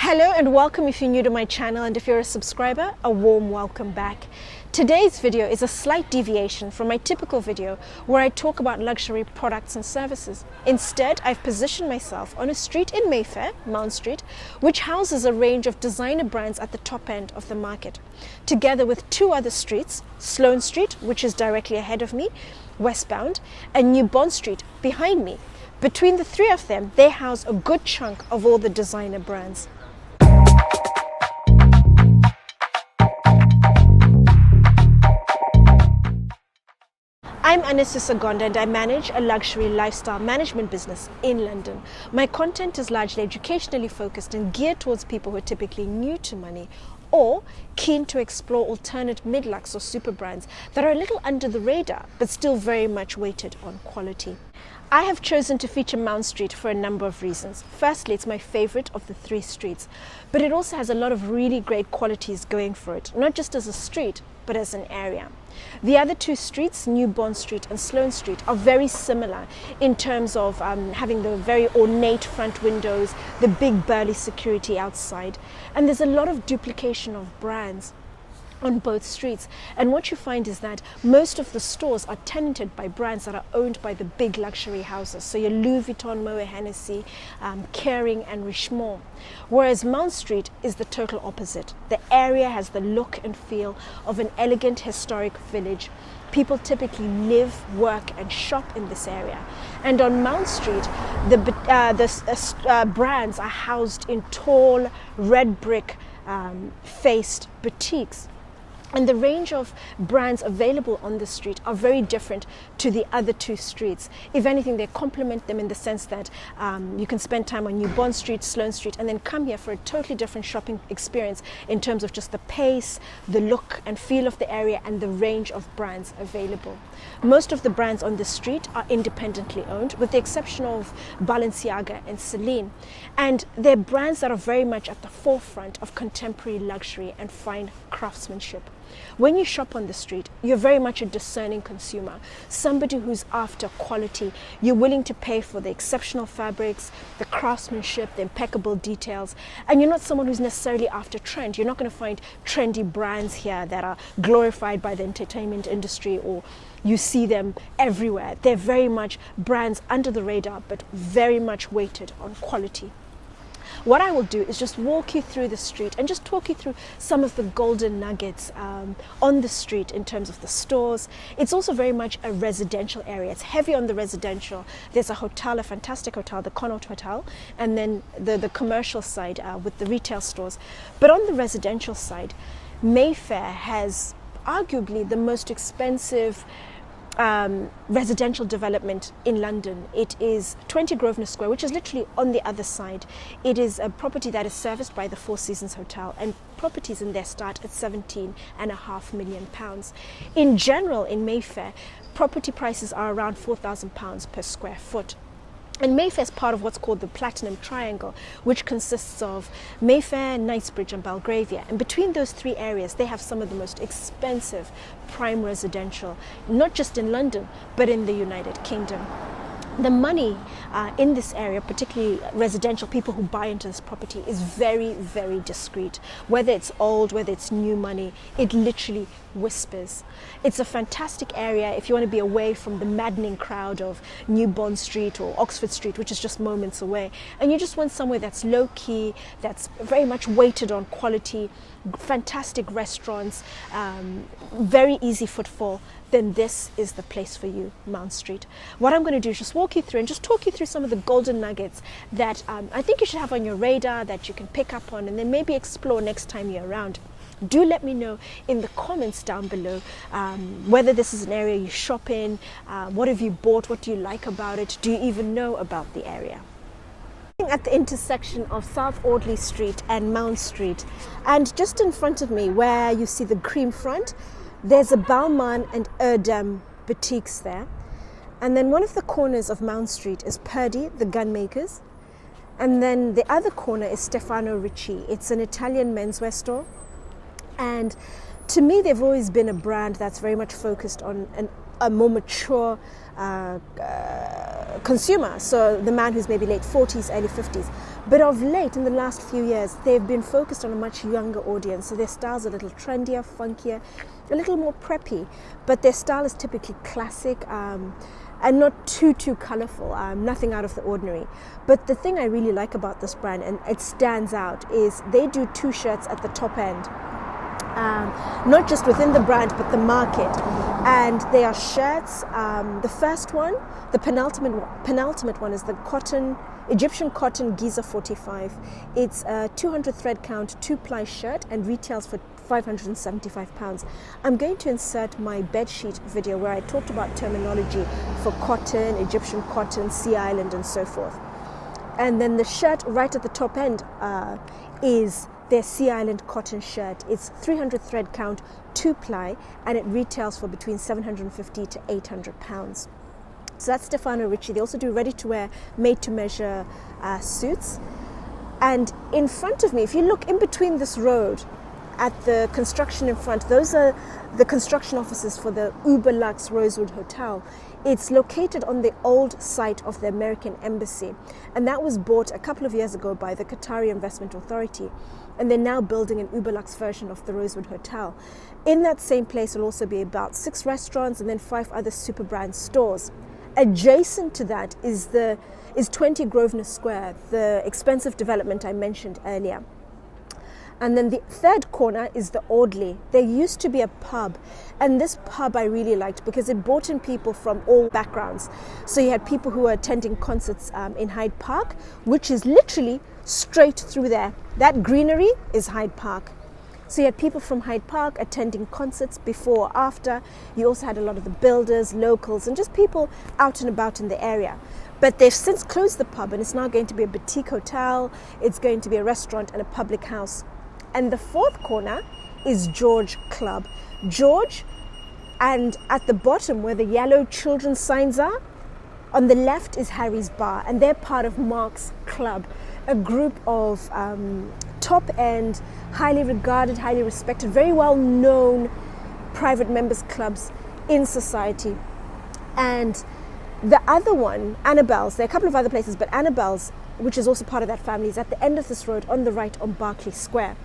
Hello and welcome if you're new to my channel, and if you're a subscriber, a warm welcome back. Today's video is a slight deviation from my typical video where I talk about luxury products and services. Instead, I've positioned myself on a street in Mayfair, Mount Street, which houses a range of designer brands at the top end of the market, together with two other streets, Sloane Street, which is directly ahead of me, westbound, and New Bond Street behind me. Between the three of them, they house a good chunk of all the designer brands. I'm Anesu Sagonda and I manage a luxury lifestyle management business in London. My content is largely educationally focused and geared towards people who are typically new to money or keen to explore alternate mid-lux or super brands that are a little under the radar but still very much weighted on quality. I have chosen to feature Mount Street for a number of reasons. Firstly, it's my favorite of the three streets, but it also has a lot of really great qualities going for it, not just as a street, but as an area. The other two streets, New Bond Street and Sloane Street, are very similar in terms of having the very ornate front windows, the big burly security outside, and there's a lot of duplication of brands on both streets. And what you find is that most of the stores are tenanted by brands that are owned by the big luxury houses. So your Louis Vuitton, Moet Hennessy, Kering and Richemont. Whereas Mount Street is the total opposite. The area has the look and feel of an elegant historic village. People typically live, work and shop in this area. And on Mount Street, the brands are housed in tall, red brick faced boutiques. And the range of brands available on the street are very different to the other two streets. If anything, they complement them in the sense that you can spend time on New Bond Street, Sloane Street, and then come here for a totally different shopping experience in terms of just the pace, the look and feel of the area, and the range of brands available. Most of the brands on the street are independently owned, with the exception of Balenciaga and Celine. And they're brands that are very much at the forefront of contemporary luxury and fine craftsmanship. When you shop on the street, you're very much a discerning consumer, somebody who's after quality. You're willing to pay for the exceptional fabrics, the craftsmanship, the impeccable details, and you're not someone who's necessarily after trend. You're not going to find trendy brands here that are glorified by the entertainment industry or you see them everywhere. They're very much brands under the radar, but very much weighted on quality. What I will do is just walk you through the street and just talk you through some of the golden nuggets on the street in terms of the stores. It's also very much a residential area. It's heavy on the residential. There's a hotel, a fantastic hotel, the Connaught Hotel, and then the commercial side with the retail stores. But on the residential side, Mayfair has arguably the most expensive residential development in London. It is 20 Grosvenor Square, which is literally on the other side. It is a property that is serviced by the Four Seasons Hotel, and properties in there start at £17.5 million. In general, in Mayfair, property prices are around £4,000 per square foot. And Mayfair is part of what's called the Platinum Triangle, which consists of Mayfair, Knightsbridge and Belgravia. And between those three areas, they have some of the most expensive prime residential, not just in London, but in the United Kingdom. The money in this area, particularly residential, people who buy into this property, is very, very discreet. Whether it's old, whether it's new money, it literally whispers. It's a fantastic area if you want to be away from the maddening crowd of New Bond Street or Oxford Street, which is just moments away. And you just want somewhere that's low-key, that's very much weighted on quality, fantastic restaurants, very easy footfall, then this is the place for you, Mount Street. What I'm going to do is just walk you through and just talk you through some of the golden nuggets that I think you should have on your radar, that you can pick up on and then maybe explore next time you're around. Do let me know in the comments down below whether this is an area you shop in, what have you bought, what do you like about it, do you even know about the area? At the intersection of South Audley Street and Mount Street, and just in front of me where you see the cream front, there's a Balmain and Erdem boutiques there. And then one of the corners of Mount Street is Purdey, the gun makers. And then the other corner is Stefano Ricci. It's an Italian menswear store. And to me, they've always been a brand that's very much focused on a more mature consumer, so the man who's maybe late 40s, early 50s. But of late, in the last few years, they've been focused on a much younger audience. So their style's a little trendier, funkier, a little more preppy. But their style is typically classic and not too colourful, nothing out of the ordinary. But the thing I really like about this brand, and it stands out, is they do 2 shirts at the top end. Not just within the brand, but the market. And they are shirts. The first one, the penultimate one is the Egyptian cotton Giza 45. It's a 200 thread count, 2-ply shirt and retails for £575. I'm going to insert my bedsheet video where I talked about terminology for cotton, Egyptian cotton, Sea Island and so forth. And then the shirt right at the top end is their Sea Island cotton shirt. It's 300 thread count, 2-ply, and it retails for between £750 to £800. So that's Stefano Ricci. They also do ready-to-wear, made-to-measure suits. And in front of me, if you look in between this road at the construction in front, those are the construction offices for the uber luxe Rosewood Hotel. It's located on the old site of the American Embassy, and that was bought a couple of years ago by the Qatari Investment Authority, and they're now building an uber luxe version of the Rosewood Hotel. In that same place will also be about 6 restaurants and then 5 other super brand stores. Adjacent to that is 20 Grosvenor Square, the expensive development I mentioned earlier. And then the third corner is the Audley. There used to be a pub, and this pub I really liked because it brought in people from all backgrounds. So you had people who were attending concerts in Hyde Park, which is literally straight through there. That greenery is Hyde Park. So you had people from Hyde Park attending concerts before or after. You also had a lot of the builders, locals, and just people out and about in the area. But they've since closed the pub, and it's now going to be a boutique hotel. It's going to be a restaurant and a public house. And the fourth corner is George Club. George, and at the bottom where the yellow children's signs are, on the left is Harry's Bar, and they're part of Mark's Club, a group of top-end, highly regarded, highly respected, very well-known private members clubs in society. And the other one, Annabelle's, there are a couple of other places, but Annabelle's, which is also part of that family, is at the end of this road on the right on Berkeley Square.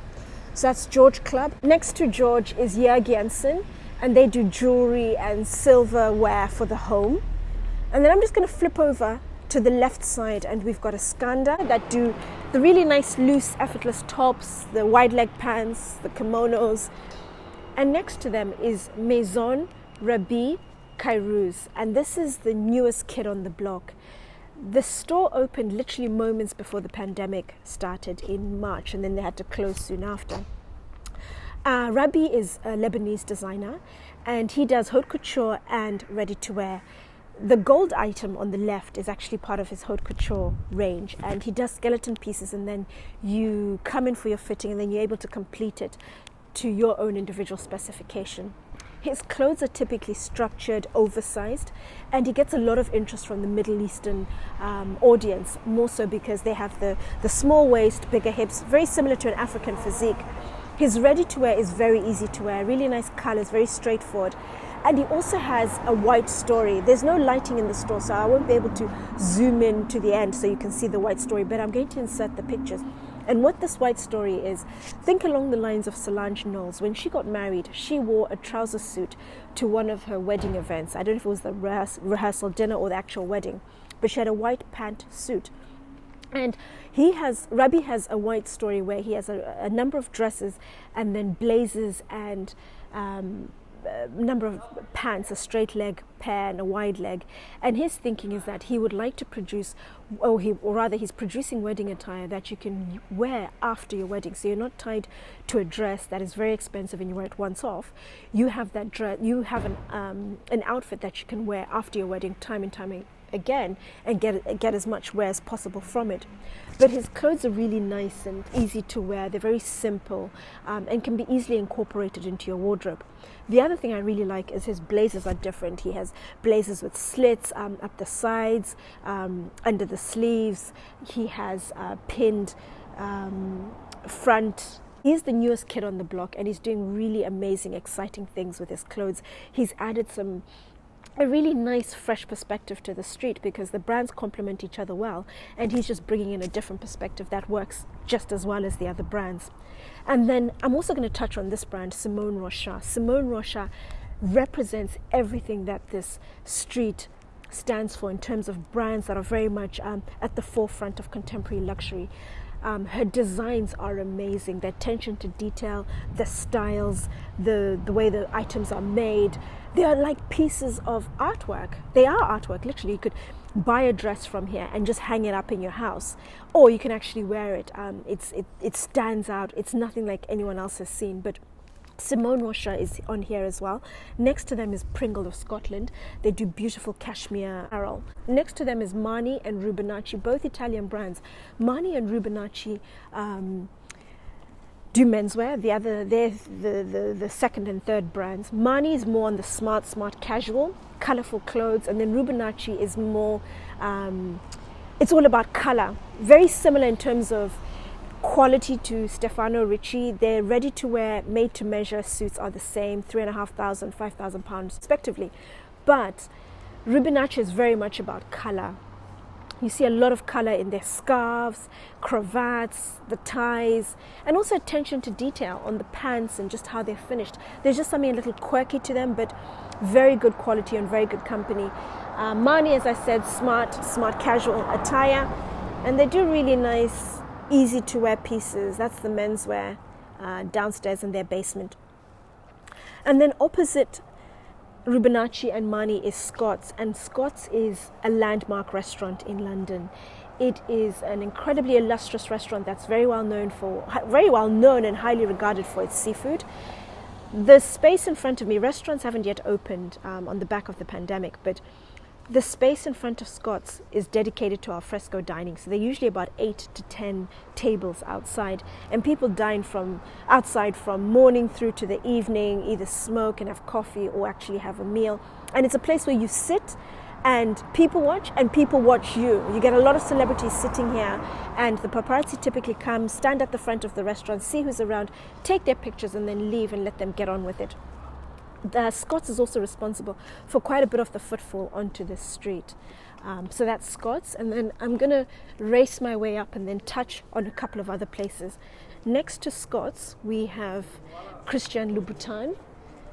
So that's George Club. Next to George is Georg Jensen, and they do jewelry and silverware for the home. And then I'm just going to flip over to the left side, and we've got Eskandar that do the really nice, loose, effortless tops, the wide leg pants, the kimonos. And next to them is Maison, Rabih, Kayrouz, and this is the newest kid on the block. The store opened literally moments before the pandemic started in March, and then they had to close soon after. Rabih is a Lebanese designer, and he does haute couture and ready-to-wear. The gold item on the left is actually part of his haute couture range, and he does skeleton pieces, and then you come in for your fitting, and then you're able to complete it to your own individual specification. His clothes are typically structured, oversized, and he gets a lot of interest from the Middle Eastern audience, more so because they have the small waist, bigger hips, very similar to an African physique. His ready-to-wear is very easy to wear, really nice colors, very straightforward. And he also has a white story. There's no lighting in the store, so I won't be able to zoom in to the end so you can see the white story, but I'm going to insert the pictures. And what this white story is, think along the lines of Solange Knowles. When she got married, she wore a trouser suit to one of her wedding events. I don't know if it was the rehearsal dinner or the actual wedding, but she had a white pant suit. And Rabih has a white story where he has a number of dresses and then blazers and number of pants, a straight leg pair and a wide leg. And his thinking is that he would like to produce, or rather he's producing wedding attire that you can wear after your wedding. So you're not tied to a dress that is very expensive and you wear it once off. You have that dress, you have an outfit that you can wear after your wedding time and time again and get as much wear as possible from it. But his clothes are really nice and easy to wear. They're very simple and can be easily incorporated into your wardrobe. The other thing I really like is his blazers are different. He has blazers with slits at the sides, under the sleeves. He has pinned front. He's the newest kid on the block, and he's doing really amazing, exciting things with his clothes. He's added some a really nice fresh perspective to the street, because the brands complement each other well, and he's just bringing in a different perspective that works just as well as the other brands. And then I'm also going to touch on this brand, Simone Rocha. Simone Rocha represents everything that this street stands for in terms of brands that are very much at the forefront of contemporary luxury. Her designs are amazing. The attention to detail, the styles, the way the items are made. They are like pieces of artwork. They are artwork, literally. You could buy a dress from here and just hang it up in your house, or you can actually wear it. It stands out. It's nothing like anyone else has seen. But Simone Rocha is on here as well. Next to them is Pringle of Scotland. They do beautiful cashmere apparel. Next to them is Marni and Rubinacci, both Italian brands. Marni and Rubinacci do menswear. They're the second and third brands. Marni is more on the smart casual, colorful clothes, and then Rubinacci is more, it's all about color. Very similar in terms of quality to Stefano Ricci. Their ready-to-wear, made-to-measure suits are the same, £3,500, £5,000 respectively. But Rubinacci is very much about color. You see a lot of color in their scarves, cravats, the ties, and also attention to detail on the pants and just how they're finished. There's just something a little quirky to them, but very good quality and very good company. Marni, as I said, smart casual attire, and they do really nice, easy to wear pieces. That's the menswear downstairs in their basement. And then opposite Rubinacci and Marni is Scott's, and Scott's is a landmark restaurant in London. It is an incredibly illustrious restaurant that's very well known and highly regarded for its seafood. The space in front of me, restaurants haven't yet opened on the back of the pandemic, but the space in front of Scott's is dedicated to al fresco dining. So they're usually about 8 to 10 tables outside, and people dine from outside from morning through to the evening, either smoke and have coffee or actually have a meal. And it's a place where you sit and people watch you. You get a lot of celebrities sitting here, and the paparazzi typically come, stand at the front of the restaurant, see who's around, take their pictures, and then leave and let them get on with it. The Scott's is also responsible for quite a bit of the footfall onto this street. So that's Scott's, and then I'm going to race my way up and then touch on a couple of other places. Next to Scott's, we have Christian Louboutin,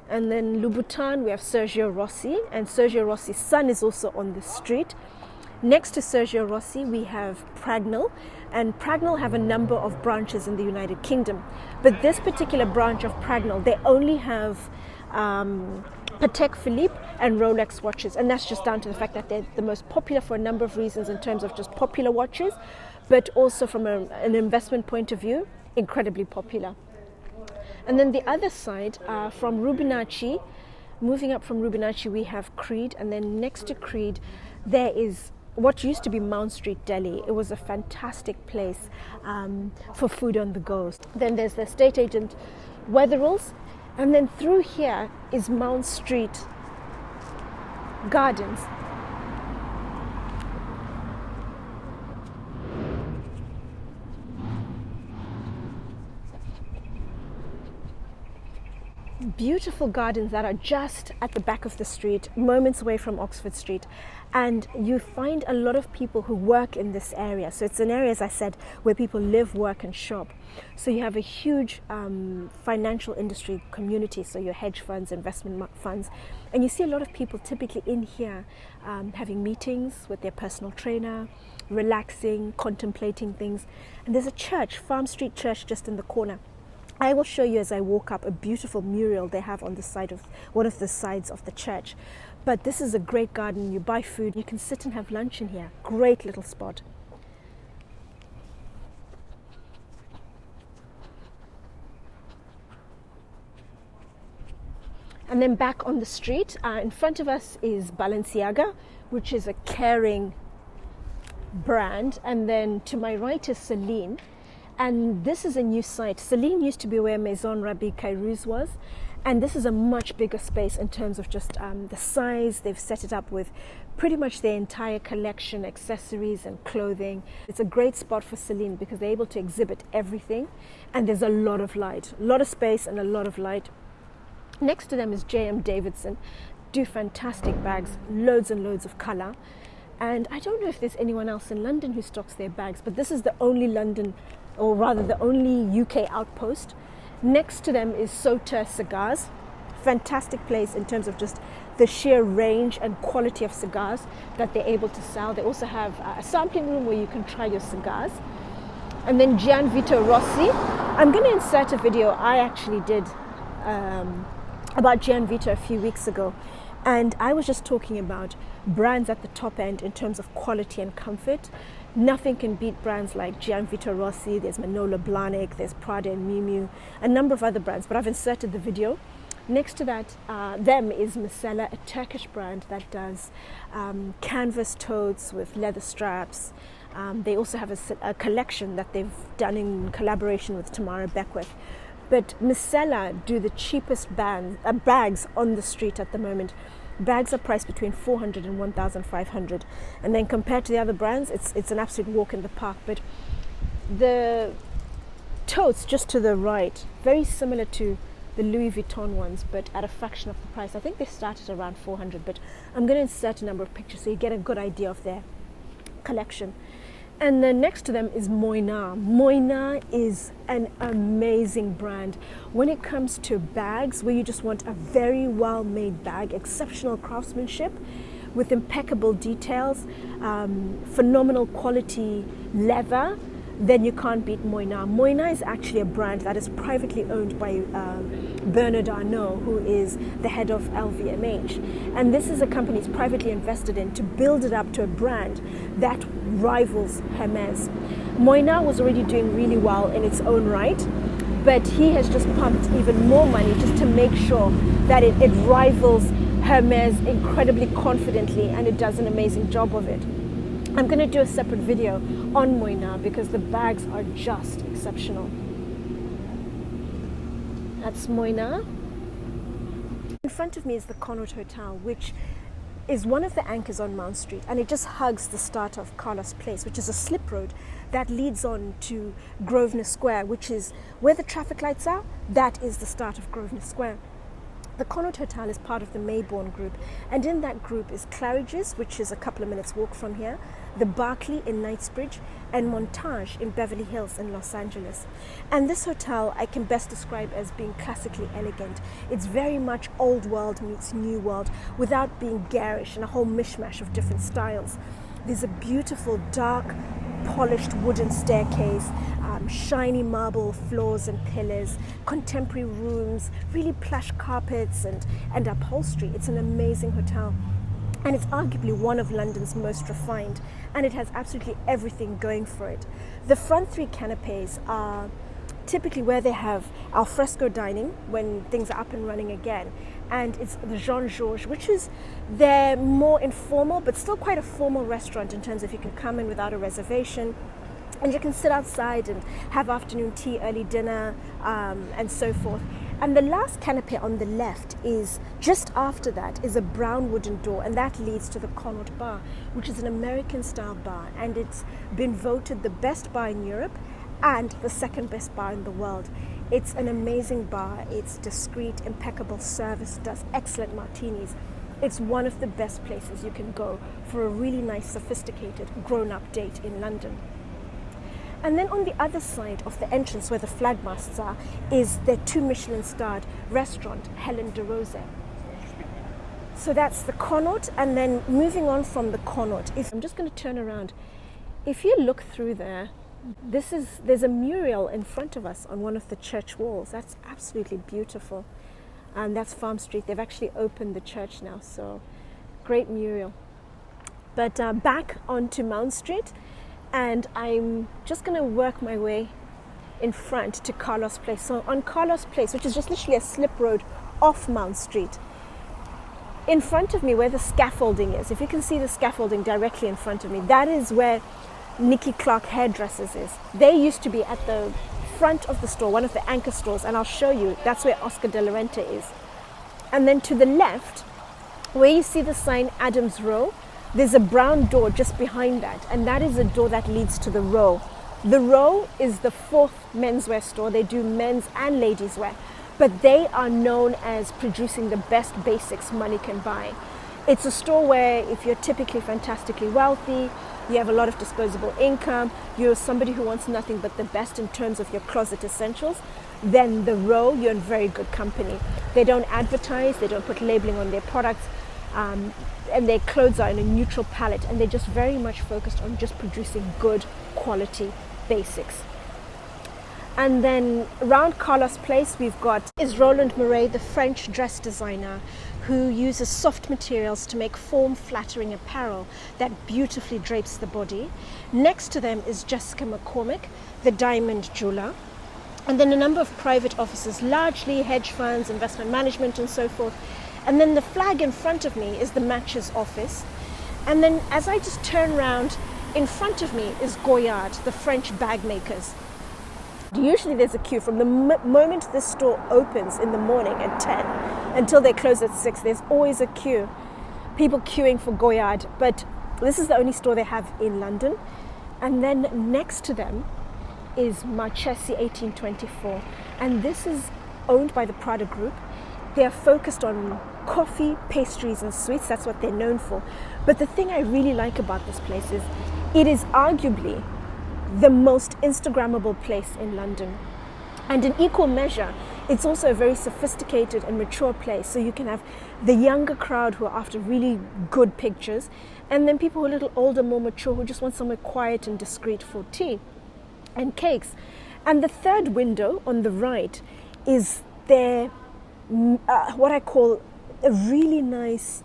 and then Louboutin we have Sergio Rossi, and Sergio Rossi's son is also on the street. Next to Sergio Rossi, we have Pringle, and Pringle have a number of branches in the United Kingdom. But this particular branch of Pringle, they only have Patek Philippe and Rolex watches, and that's just down to the fact that they're the most popular for a number of reasons in terms of just popular watches, but also from an investment point of view, incredibly popular. And then the other side, from Rubinacci, moving up from Rubinacci, we have Creed, and then next to Creed there is what used to be Mount Street Deli. It was a fantastic place for food on the go. Then there's the estate agent Wetherall's, and then through here is Mount Street Gardens. Beautiful gardens that are just at the back of the street, moments away from Oxford Street. And you find a lot of people who work in this area. So it's an area, as I said, where people live, work and shop. So you have a huge financial industry community, so your hedge funds, investment funds. And you see a lot of people typically in here having meetings with their personal trainer, relaxing, contemplating things. And there's a church, Farm Street Church, just in the corner. I will show you as I walk up a beautiful mural they have on the side of one of the sides of the church. But this is a great garden. You buy food, you can sit and have lunch in here. Great little spot. And then back on the street, in front of us is Balenciaga, which is a caring brand. And then to my right is Celine. And this is a new site. Celine used to be where Maison Rabih Kayrouz was. And this is a much bigger space in terms of just the size. They've set it up with pretty much their entire collection, accessories and clothing. It's a great spot for Celine because they're able to exhibit everything. And there's a lot of light, a lot of space and a lot of light. Next to them is J&M Davidson. do fantastic bags, loads and loads of colour. And I don't know if there's anyone else in London who stocks their bags, but this is the only London, or rather the only UK outpost. Next to them is Sauterrs Cigars. Fantastic place in terms of just the sheer range and quality of cigars that they're able to sell. They also have a sampling room where you can try your cigars. And then Gianvito Rossi. I'm going to insert a video I actually did about Gianvito a few weeks ago. And I was just talking about brands at the top end in terms of quality and comfort. Nothing can beat brands like Gianvito Rossi. There's Manolo Blahnik, there's Prada and Miu Miu, a number of other brands, but I've inserted the video. Next to that, them is Mesela, a Turkish brand that does canvas totes with leather straps. They also have a collection that they've done in collaboration with Tamara Beckwith. But Mesela do the cheapest bags on the street at the moment. Bags are priced between 400 and 1,500. And then compared to the other brands, it's an absolute walk in the park. But the totes just to the right, very similar to the Louis Vuitton ones, but at a fraction of the price. I think they started around 400, but I'm going to insert a number of pictures so you get a good idea of their collection. And then next to them is Moynat. Moynat is an amazing brand when it comes to bags, where you just want a very well-made bag, exceptional craftsmanship with impeccable details, phenomenal quality leather. Then you can't beat Moynat. Moynat is actually a brand that is privately owned by Bernard Arnault, who is the head of LVMH. And this is a company he's privately invested in to build it up to a brand that rivals Hermes. Moynat was already doing really well in its own right, but he has just pumped even more money just to make sure that it rivals Hermes incredibly confidently, and it does an amazing job of it. I'm going to do a separate video on Moynat because the bags are just exceptional. That's Moynat. In front of me is the Connaught Hotel, which is one of the anchors on Mount Street, and it just hugs the start of Carlos Place, which is a slip road that leads on to Grosvenor Square, which is where the traffic lights are. That is the start of Grosvenor Square. The Connaught Hotel is part of the Mayborn group, and in that group is Claridge's, which is a couple of minutes walk from here, the Berkeley in Knightsbridge, and Montage in Beverly Hills in Los Angeles. And this hotel I can best describe as being classically elegant. It's very much old world meets new world without being garish and a whole mishmash of different styles. There's a beautiful dark polished wooden staircase, shiny marble floors and pillars, contemporary rooms, really plush carpets and upholstery. It's an amazing hotel, and it's arguably one of London's most refined, and it has absolutely everything going for it. The front three canapes are typically where they have al fresco dining when things are up and running again, and it's the Jean-Georges, which is their more informal but still quite a formal restaurant in terms of you can come in without a reservation and you can sit outside and have afternoon tea, early dinner, and so forth. And the last canapé on the left is, just after that, is a brown wooden door, and that leads to the Connaught Bar, which is an American-style bar, and it's been voted the best bar in Europe and the second best bar in the world. It's an amazing bar. It's discreet, impeccable service, does excellent martinis. It's one of the best places you can go for a really nice, sophisticated, grown-up date in London. And then on the other side of the entrance where the flag masts are is their 2 Michelin-starred restaurant, Helen de Rose. So that's the Connaught, and then moving on from the Connaught, I'm just going to turn around. If you look through there, there's a mural in front of us on one of the church walls. That's absolutely beautiful. And that's Farm Street. They've actually opened the church now, so great mural. But back onto Mount Street, and I'm just going to work my way in front to Carlos Place. So on Carlos Place, which is just literally a slip road off Mount Street, in front of me where the scaffolding is, if you can see the scaffolding directly in front of me, that is where Nicky Clark Hairdressers is. They used to be at the front of the store, one of the anchor stores, and I'll show you, that's where Oscar de la Renta is. And then to the left, where you see the sign Adams Row, there's a brown door just behind that, and that is a door that leads to the Row. The Row is the 4th menswear store. They do men's and ladies wear. but they are known as producing the best basics money can buy. It's a store where if you're typically fantastically wealthy, you have a lot of disposable income, you're somebody who wants nothing but the best in terms of your closet essentials, then the Row, you're in very good company. They don't advertise, they don't put labeling on their products, and their clothes are in a neutral palette, and they're just very much focused on just producing good quality basics. And then around Carlos Place, we've got Roland Mouret, the French dress designer, who uses soft materials to make form-flattering apparel that beautifully drapes the body. Next to them is Jessica McCormick, the diamond jeweler. And then a number of private offices, largely hedge funds, investment management, and so forth. And then the flag in front of me is the Matches office. And then as I just turn around, in front of me is Goyard, the French bag makers. Usually there's a queue from the moment this store opens in the morning at 10 until they close at 6. There's always a queue, people queuing for Goyard, but this is the only store they have in London. And then next to them is Marchesi 1824, and this is owned by the Prada Group. They are focused on coffee, pastries and sweets. That's what they're known for. But the thing I really like about this place is it is arguably the most Instagrammable place in London. And in equal measure, it's also a very sophisticated and mature place. So you can have the younger crowd who are after really good pictures, and then people who are a little older, more mature, who just want somewhere quiet and discreet for tea and cakes. And the third window on the right is their, what I call a really nice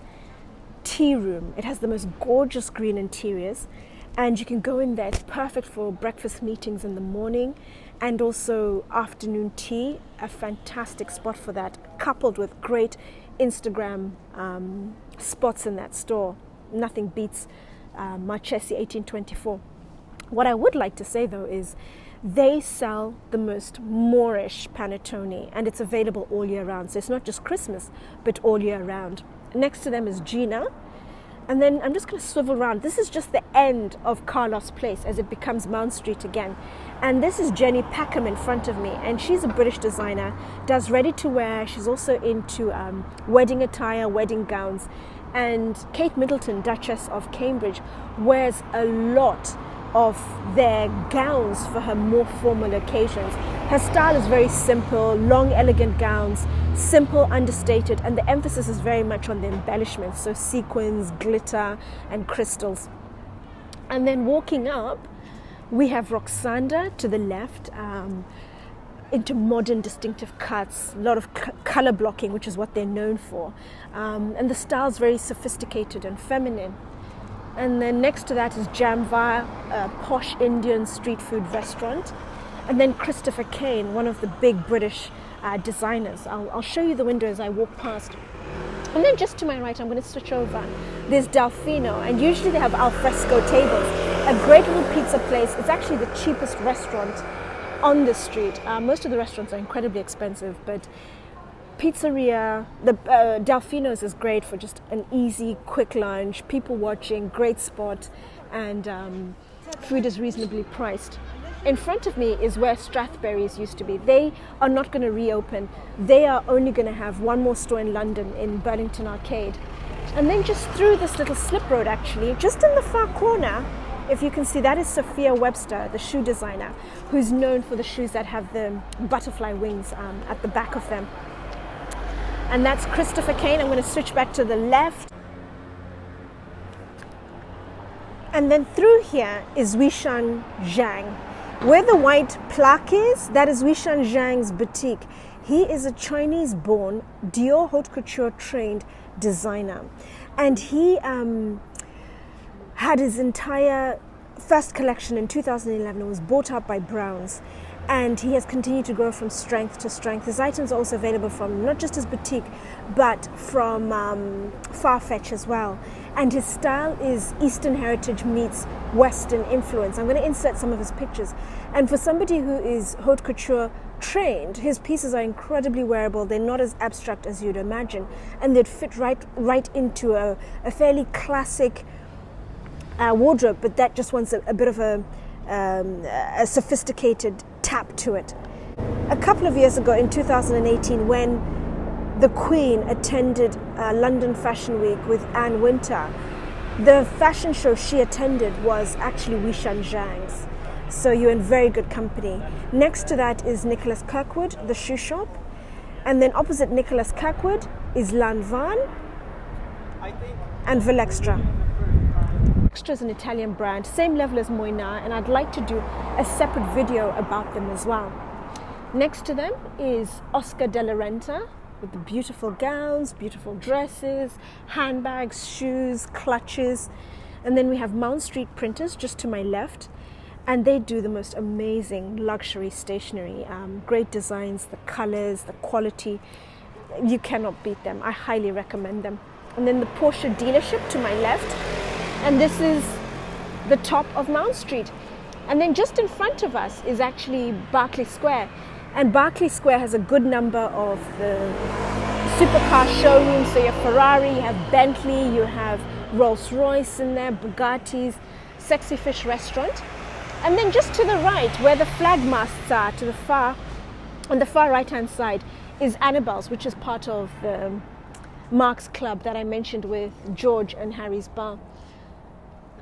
tea room. It has the most gorgeous green interiors. And you can go in there. It's perfect for breakfast meetings in the morning and also afternoon tea. A fantastic spot for that, coupled with great Instagram spots in that store. Nothing beats Marchesi 1824. What I would like to say though is they sell the most Moorish panettone, and it's available all year round. So it's not just Christmas, but all year round. Next to them is Gina. And then I'm just going to swivel around. This is just the end of Carlos Place as it becomes Mount Street again. And this is Jenny Packham in front of me. And she's a British designer, does ready to wear. She's also into wedding attire, wedding gowns. And Kate Middleton, Duchess of Cambridge, wears a lot of their gowns for her more formal occasions. Her style is very simple, long, elegant gowns, simple, understated, and the emphasis is very much on the embellishments, so sequins, glitter, and crystals. And then walking up, we have Roxanda to the left, into modern, distinctive cuts, a lot of color blocking, which is what they're known for. And the style's very sophisticated and feminine. And then next to that is Jamvar, a posh Indian street food restaurant. And then Christopher Kane, one of the big British designers. I'll show you the window as I walk past. And then just to my right, I'm going to switch over. There's Delfino, and usually they have alfresco tables. A great little pizza place. It's actually the cheapest restaurant on the street. Most of the restaurants are incredibly expensive, but pizzeria, the Delfino's is great for just an easy, quick lunch, people watching, great spot, and food is reasonably priced. In front of me is where Strathberries used to be. They are not going to reopen. They are only going to have one more store in London, in Burlington Arcade. And then just through this little slip road, actually, just in the far corner, if you can see, that is Sophia Webster, the shoe designer, who's known for the shoes that have the butterfly wings at the back of them. And that's Christopher Kane. I'm going to switch back to the left. And then through here is Huishan Zhang. Where the white plaque is, that is Huishan Zhang's boutique. He is a Chinese-born, Dior haute couture trained designer. And he had his entire first collection in 2011. It was bought up by Browns. And he has continued to grow from strength to strength. His items are also available from not just his boutique, but from Farfetch as well. And his style is Eastern heritage meets Western influence. I'm going to insert some of his pictures. And for somebody who is haute couture trained, his pieces are incredibly wearable. They're not as abstract as you'd imagine. And they'd fit right into a fairly classic wardrobe, but that just wants a bit of a sophisticated tap to it. a couple of years ago in 2018 when the Queen attended London Fashion Week with Anne Winter, the fashion show she attended was actually Huishan Zhang's. So you're in very good company. Next to that is Nicholas Kirkwood, the shoe shop. And then opposite Nicholas Kirkwood is Lanvin and Valextra. Valextra is an Italian brand, same level as Moynat, and I'd like to do a separate video about them as well. Next to them is Oscar de la Renta with the beautiful gowns, beautiful dresses, handbags, shoes, clutches. And then we have Mount Street Printers just to my left, and they do the most amazing luxury stationery. Great designs, the colors, the quality. You cannot beat them. I highly recommend them. And then the Porsche dealership to my left, and this is the top of Mount Street. And then just in front of us is actually Berkeley Square. And Berkeley Square has a good number of the supercar showrooms. So you have Ferrari, you have Bentley, you have Rolls-Royce in there, Bugattis, Sexy Fish Restaurant. And then just to the right, where the flag masts are, on the far right-hand side, is Annabelle's, which is part of the Mark's Club that I mentioned with George and Harry's bar.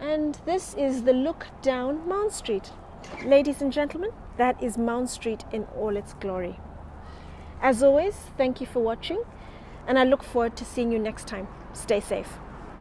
And this is the look down Mount Street. Ladies and gentlemen, that is Mount Street in all its glory. As always, thank you for watching, and I look forward to seeing you next time. Stay safe.